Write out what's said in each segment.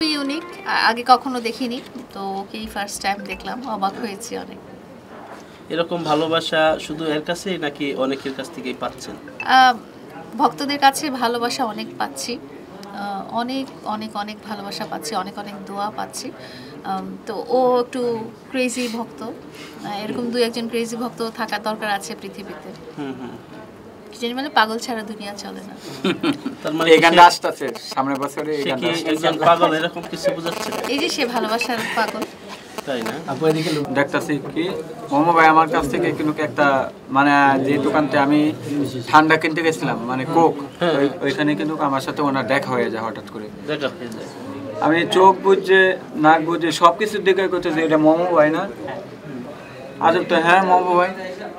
Unique, আগে কখনো দেখিনি, তো ওকেই ফার্স্ট টাইম দেখলাম, অবাক হয়েছি অনেক। এরকম ভালোবাসা শুধু এর কাছেই নাকি অনেকের কাছ থেকেই পাচ্ছেন? ভক্তদের কাছে ভালোবাসা অনেক পাচ্ছি, অনেক অনেক অনেক ভালোবাসা পাচ্ছি, অনেক অনেক দোয়া পাচ্ছি। তো ও একটু ক্রেজি ভক্ত, এরকম দুই একজন ক্রেজি ভক্ত থাকার দরকার আছে পৃথিবীতে। মানে পাগল ছাড়া দুনিয়া চলে না। তার মানে এই গানটা আসছে সামনের বছরে, এই গানটা একজন পাগল এরকম কিছু বোঝাচ্ছে? এই যে সে ভালোবাসার পাগল, তাই না? আপু এদিকে দেখতাছি কি মোমো ভাই আমার কাছ থেকে কিন্তু একটা মানে যে দোকানতে আমি ঠান্ডা কিনতে গেছিলাম মানে কোক, ওইখানে কিন্তু আমার সাথে ওনার দেখা হয়ে যায় হঠাৎ করে। দেখা হয়ে যায়, আমি চোখ বুঝে নাক বুঝে সবকিছু দেখে করতে যে এটা মোমো ভাই না। আজব তো, হ্যাঁ মোমো ভাই,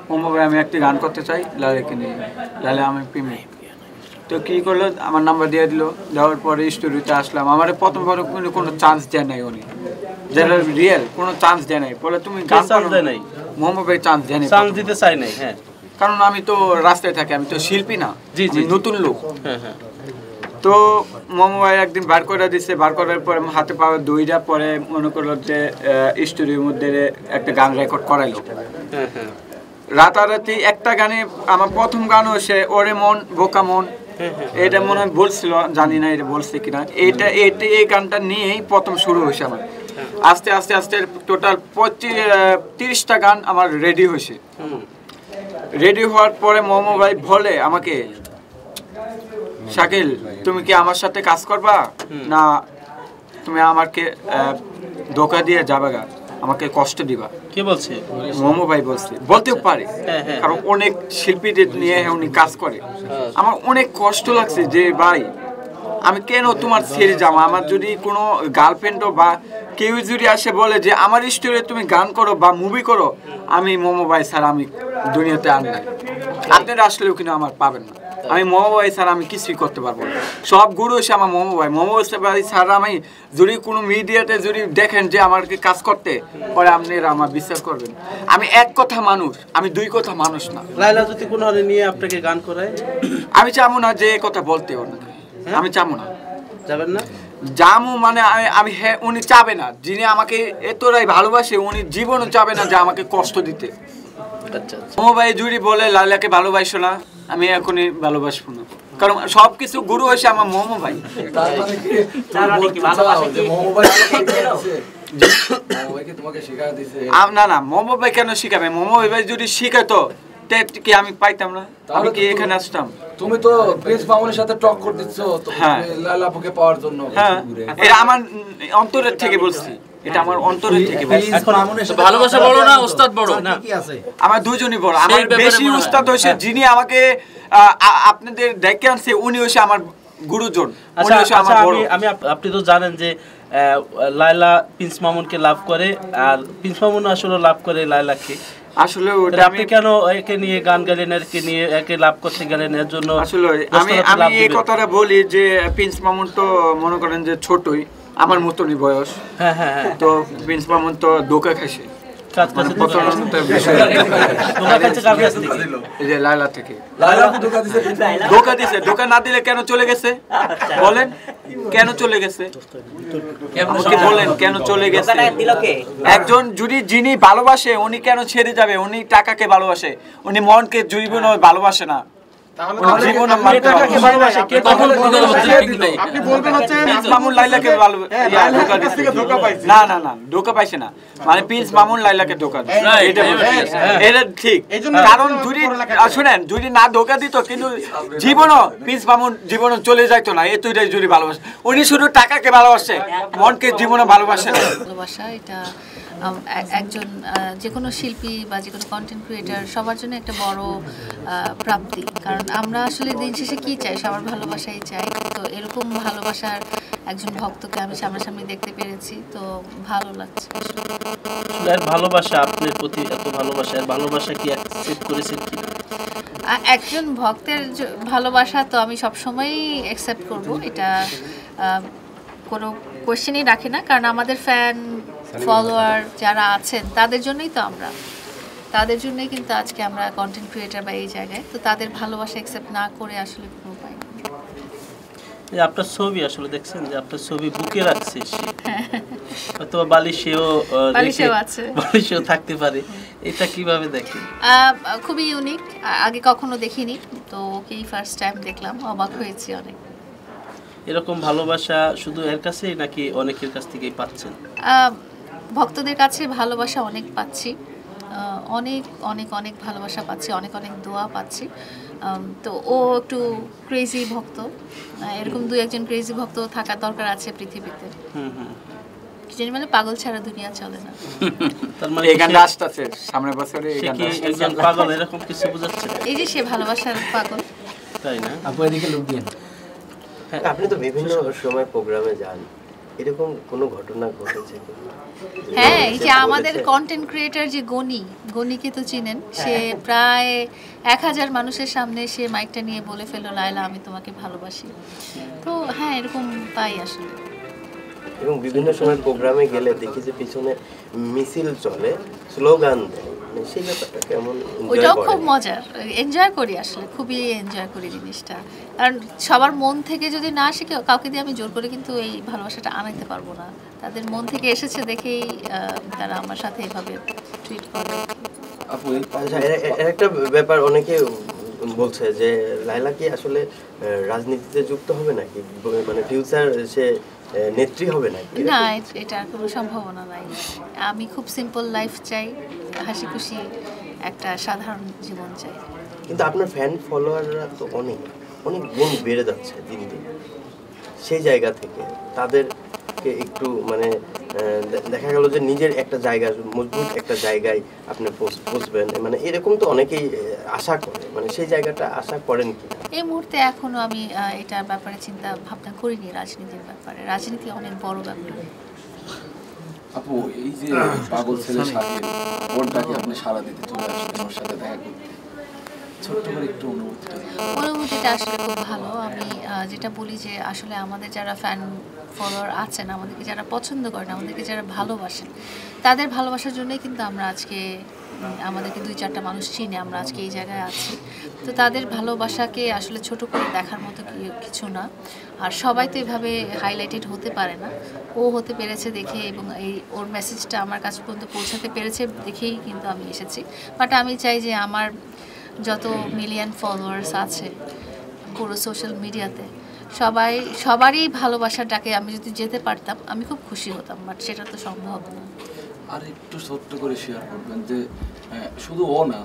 মোমো ভাই আমি একটি গান করতে চাই লালেকে নিয়ে, লালে আমি প্রেমী। তো কী করলো, আমার নাম্বার দিয়ে দিল, দেওয়ার পরে স্টুডিওতে আসলাম। আমার প্রথমবার কোনো চান্স দেয় নাই উনি, যারা রিয়েল কোনো চান্স দেয় নাই। বলে তুমি গান দেয় নাই, মোমো ভাই চান্স দেয় নাই, চান্স দিতে চাই নাই। হ্যাঁ, কারণ আমি তো রাস্তায় থাকি, আমি তো শিল্পী না, নতুন লোক। হ্যাঁ হ্যাঁ। তো মোমো ভাই একদিন বার করে দিচ্ছে, বার করার পরে হাতে পাওয়া দুইটা পরে মনে করলো যে স্টুডিওর মধ্যে একটা গান রেকর্ড করাইলো। হ্যাঁ হ্যাঁ। রাতারাতি একটা গানে আমার প্রথম গানও সে ওরে মন বোকা মন, এটা মনে হয় বলছিল, জানি না এটা বলছে কিনা। এই গানটা নিয়েই প্রথম শুরু হয়েছে আমার। আস্তে আস্তে আস্তে টোটাল 30টা গান আমার রেডি হয়েছে। রেডি হওয়ার পরে মোমো ভাই বলে আমাকে, শাকিল তুমি কি আমার সাথে কাজ করবা না তুমি আমাকে ধোকা দিয়ে যাবে গা, আমাকে কষ্ট দিবা? কে বলছে? মোমো ভাই বলছে, বলতেও পারে কারণ অনেক শিল্পীদের নিয়ে উনি কাজ করে। আমার অনেক কষ্ট লাগছে যে ভাই আমি কেন তোমার ছেড়ে যাবো, আমার যদি কোনো গার্লফ্রেন্ডও বা কেউ যদি আসে বলে যে আমার স্টোরে তুমি গান করো বা মুভি করো, আমি মোমো ভাই স্যার আমি দুনিয়াতে আন নাই, আপনারা আসলেও কিন্তু আমার পাবেন না। আমি মোমো ভাই স্যার আমি কিছুই করতে পারবো না, সব গুরু এসে আমার মোমো ভাই স্যার। আমি যদি কোনো মিডিয়াতে যদি দেখেন যে আমাকে কাজ করতে পরে আপনারা আমার বিশ্বাস করবেন, আমি এক কথা মানুষ, আমি দুই কথা মানুষ না। লায়লা যদি কোনো নিয়ে আপনাকে গান করায়, আমি চাবো না যে কথা বলতে ওনাকে, আমি চাবো না। যাবেন না? জামু মানে আমি হ্যাঁ, উনি চাবে না, যিনি আমাকে এতটাই ভালোবাসে উনি জীবনও চাবে না যে আমাকে কষ্ট দিতে। আচ্ছা, মোমো ভাই জুড়ি বলে লাইলাকে ভালোবাসো না, আমি এখনই ভালোবাসবো না, কারণ সবকিছু গুরু হয়েছে আমার মোমো ভাই। না না, মোমো ভাই কেন শিখাবে? মোমো ভাই যদি শিখাতো কি আমি পাইতাম না? আমি কি এখানে আসতাম? তুমি তো প্রিন্স মামুনের সাথে টক করে দিচ্ছ লালা আপুকে পাওয়ার জন্য। হ্যাঁ, এটা আমার অন্তরের থেকে বলছি, এটা আমার অন্তরের থেকে বলছি। ভালোবাসা বড় না ওস্তাদ বড়? না, কি আছে? আমার দুজনই বড়। আমার বেশি উস্তাদ হইছে যিনি আমাকে আপনাদের ডেকে আনছে, উনি হইছে আমার গুরুজন। আপনি তো জানেন যে লায়লা প্রিন্স মামুনকে লাভ করে, আর প্রিন্স মামুন আসলে লাভ করে লায়লাকে। আসলে ওটা আপনি কেন একে নিয়ে গান গাইলেন, একে নিয়ে একে লাভ করতে গেলেন? এর জন্য আসলে আমি এই কথাটা বলি যে প্রিন্স মামুন তো মনে করেন যে ছোটই, আমার মতনই বয়স। হ্যাঁ হ্যাঁ হ্যাঁ। তো প্রিন্স মামুন তো ধোকা খাইছে, লায়লা থেকে ধোকা না দিলে কেন চলে গেছে বলেন? কেন চলে গেছে আমাকে বলেন, কেন চলে গেছে? একজন যদি যিনি ভালোবাসে উনি কেন ছেড়ে যাবে? উনি টাকাকে ভালোবাসে, উনি মনকে জীবনে ভালোবাসে না। ধোকা পাইছে না মানে প্রিন্স মামুন লাইলাকে ধোকা দিচ্ছে, এটা ঠিক। কারণ শুনেন, যদি না ধোকা দিত কিন্তু জীবনও প্রিন্স মামুন জীবনে চলে যাইতো না। এতটাই যদি ভালোবাসে, উনি শুধু টাকাকে ভালোবাসে, মনকে জীবনে ভালোবাসে না। ভালোবাসা এটা একজন যে কোনো শিল্পী বা যে কোনো কন্টেন্ট ক্রিয়েটার সবার জন্য একটা বড় প্রাপ্তি। কারণ আমরা আসলে দিন শেষে কী চাই? সবার ভালোবাসাই চাই। তো এরকম ভালোবাসার একজন ভক্তকে আমি সামনাসামনি দেখতে পেরেছি, তো ভালো লাগছে। ভালোবাসা আপনার প্রতি এত ভালোবাসা কি অ্যাকসেপ্ট করেছেন কিনা? একজন ভক্তের ভালোবাসা তো আমি সবসময়ই অ্যাকসেপ্ট করব, এটা কোনো কোয়েশ্চেনই রাখি না। কারণ আমাদের ফ্যান ফলোয়ার যারা আছেন তাদের জন্যই তো আমরা, তাদের জন্যই কিন্তু আজকে আমরা কন্টেন্ট ক্রিয়েটার বা এই জায়গায়। তো তাদের ভালোবাসা অ্যাকসেপ্ট না করে আসলে কোনো উপায় নেই। এই আপনার ছবি আসলে দেখছেন যে আপনার ছবি বুকে রাখছে সে, হয়তো বালিশেও আছে, বালিশেও থাকতে পারে, এটা কিভাবে দেখেন? খুবই ইউনিক, আগে কখনো দেখিনি, তো ওকেই ফার্স্ট টাইম দেখলাম, অবাক হয়েছি অনেক। এরকম ভালোবাসা শুধু এর কাছেই নাকি অনেকের কাছ থেকেই পাচ্ছেন? ভক্তদের কাছে ভালোবাসা অনেক পাচ্ছি, অনেক অনেক অনেক ভালোবাসা পাচ্ছি, অনেক অনেক দোয়া পাচ্ছি। তো ও একটু ক্রেজি ভক্ত, এরকম 2-1 ক্রেজি ভক্ত থাকার দরকার আছে পৃথিবীতে। জানি মানে পাগল ছাড়া দুনিয়া চলে না। তার মানে এই গানটা আসছে সামনের বছরে, এই গানটা একজন পাগল এরকম কিছু বোঝাচ্ছে? এই যে সে ভালোবাসার পাগল, তাই না? আপু এদিকে লোক দিয়ে আপনি তো বিভিন্ন সময় প্রোগ্রামে যান, এরকম কোনো ঘটনা ঘটেছে? হ্যাঁ, এই যে আমাদের কন্টেন্ট ক্রিয়েটর যে গনিকে তো চিনেন, সে প্রায় 1000 মানুষের সামনে সে মাইকটা নিয়ে বলে ফেললো, লায়লা আমি তোমাকে ভালোবাসি। তো হ্যাঁ, এরকম পাই আসলে। এবং বিভিন্ন সময় প্রোগ্রামে গেলে দেখি যে পিছনে মিছিল চলে, স্লোগান দেয়, সেই ব্যাপারটা কেমন? ওইটাও খুব মজার, এনজয় করি আসলে, খুবই এনজয় করি জিনিসটা। কারণ সবার মন থেকে যদি না আসে, কাউকে দিয়ে আমি জোর করে কিন্তু এই ভালোবাসাটা আনাইতে পারবো না। তাদের মন থেকে এসেছে দেখেই তারা আমার সাথে এভাবে ট্রিট করে। একটা ব্যাপার অনেকে বলছে যে লায়লা কি আসলে রাজনীতিতে যুক্ত হবে নাকি, মানে ফিউচার সে নেত্রী হবে নাকি? না, এটা কোনো সম্ভাবনা নাই। আমি খুব সিম্পল লাইফ চাই, হাসি খুশি একটা সাধারণ জীবন চাই। কিন্তু আপনার ফ্যান ফলোয়াররা তো অনেক অনেক গুণ বেড়ে যাচ্ছে দিন দিন, সেই জায়গা থেকে তাদেরকে একটু মানে দেখা গেল যে নিজের একটা জায়গা, মজবুত একটা জায়গায় আপনি পৌঁছবেন, মানে এরকম তো অনেকেই আশা করে, মানে সেই জায়গাটা আশা করেন কি? এই মুহূর্তে এখনো আমি এটার ব্যাপারে চিন্তা ভাবনা করিনি, রাজনীতির ব্যাপারে। রাজনীতি অনেক বড় ব্যাপার। আপু এই যে পাগল ছেলের সাথে ওরটাকে আপনি সারা দিতে চলে আসলেন, ওর সাথে দেখা করতে, ছোট্ট করে একটু অনুভূতিটা আসলে খুব ভালো। আমি যেটা বলি যে আসলে আমাদের যারা ফ্যান ফলোয়ার আছেন, আমাদেরকে যারা পছন্দ করেন, আমাদেরকে যারা ভালোবাসেন, তাদের ভালোবাসার জন্যই কিন্তু আমরা আজকে, আমাদেরকে 2-4টা মানুষ চিনে আমরা আজকে এই জায়গায় আছি। তো তাদের ভালোবাসাকে আসলে ছোট করে দেখার মতো কিছু না। আর সবাই তো এভাবে হাইলাইটেড হতে পারে না, ও হতে পেরেছে দেখে, এবং এই ওর মেসেজটা আমার কাছ পর্যন্ত পৌঁছাতে পেরেছে দেখেই কিন্তু আমি এসেছি। বাট আমি চাই যে আমার যত মিলিয়ন ফলোয়ার্স আছে পুরো সোশ্যাল মিডিয়াতে, সবারই ভালোবাসার ডাকে আমি যদি যেতে পারতাম, আমি খুব খুশি হতাম। বাট সেটা তো সম্ভব না। আর একটু ছোট্ট করে শেয়ার করবেন যে শুধু ও না,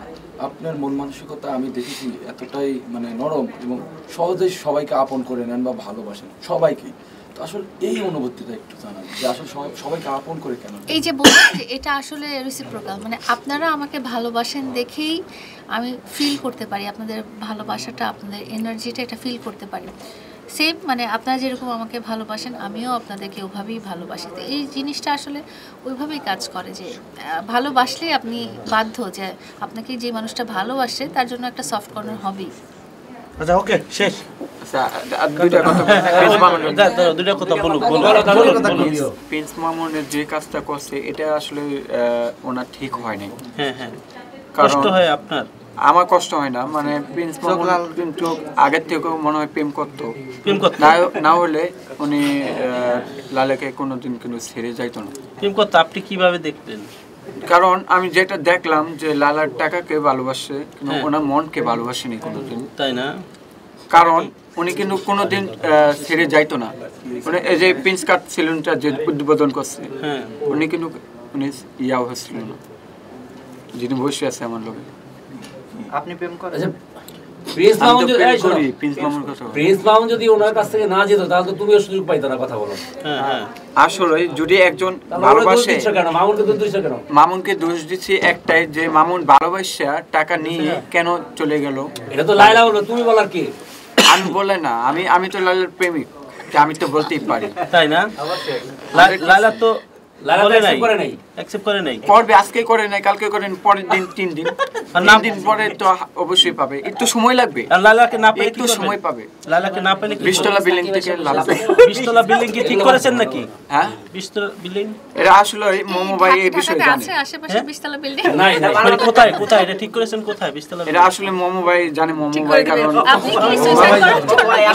আপনার মন মানসিকতা আমি দেখেছি এতটাই মানে নরম এবং সহজেই সবাইকে আপন করে নেন বা ভালোবাসেন সবাইকেই। তো আসলে এই অনুভূতিটা একটু জানান যে আসলে সবাইকে আপন করে কেন? এই যে বলছি যে এটা আসলে রেসিপ্রোকাল, মানে আপনারা আমাকে ভালোবাসেন দেখেই আমি ফিল করতে পারি আপনাদের ভালোবাসাটা, আপনাদের এনার্জিটা, এটা ফিল করতে পারি। সেম মানে আপনারা যেরকম আমাকে ভালোবাসেন, আমিও আপনাদেরকে ওইভাবেই ভালোবাসি। তো এই জিনিসটা আসলে ওইভাবেই কাজ করে যে ভালোবাসলে আপনি বাধ্য যে আপনাকে যে মানুষটা ভালোবাসে তার জন্য একটা সফট কর্নার হবেই। আচ্ছা, ওকে, শেষ। প্রিন্স মামুনের যে কাজটা করছে এটা আসলে ওনার ঠিক হয় নাই। কষ্ট হয় আপনার? আমার কষ্ট হয় না, মানে প্রিন্স মামুন কিন্তু আগের থেকেও মনে হয় প্রেম করতো, না হলে উনি লালাকে কোনোদিন কিন্তু ছেড়ে যাইতো না। প্রেম করতো? আপনি কিভাবে দেখলেন? কারণ আমি যেটা দেখলাম যে লালার টাকাকে ভালোবাসে, কিন্তু ওনার মনকে ভালোবাসেনি কোনোদিন, তাই না? কারণ উনি কিন্তু কোনোদিন ছেড়ে যাইতো না। মানে এই যে প্রিন্স কাট সেলুনটা যে উদ্বোধন করছে, উনি কিন্তু উনি ইয়াও হচ্ছিল না, যিনি বসে আছে আমার লোকে। আপনি প্রেম করেন? প্রিন্স মামুন যদি ওনার কাছ থেকে না যেত তাহলে তো তুমিও সুযোগ পাইতো না কথা বলো। আসলে যদি একজন ভালোবাসে, মামুনকে দোষ দিচ্ছি একটাই যে মামুন ভালোবাসা টাকা নিয়ে কেন চলে গেল। এটা তো লায়লা বলো, তুমি বলার কি? আমি বলে না, আমি তো লালার প্রেমিক, আমি তো বলতেই পারি, তাই না? লায়লা তো পড়বে, আজকে করে নাই, কালকে করেন, পরের দিন 3 দিন, 3 দিন পরে তো অবশ্যই পাবে, একটু সময় লাগবে। লালাকে না পেলে একটু সময় পাবে। লালাকে না পেলে 20 তলা বিল্ডিং থেকে লালা 20 তলা বিল্ডিং কি ঠিক করেছেন নাকি? হ্যাঁ, 20 তলা বিল্ডিং এরা আসলে মোমো ভাই এই বিষয়ে জানে। আছে আশেপাশে 20 তলা বিল্ডিং? নাই, মানে কোথায় এটা ঠিক করেছেন? কোথায় 20 তলা? এরা আসলে মোমো ভাই জানে, মোমো ভাই কারণ আপনি কি সুইসাইড করেন?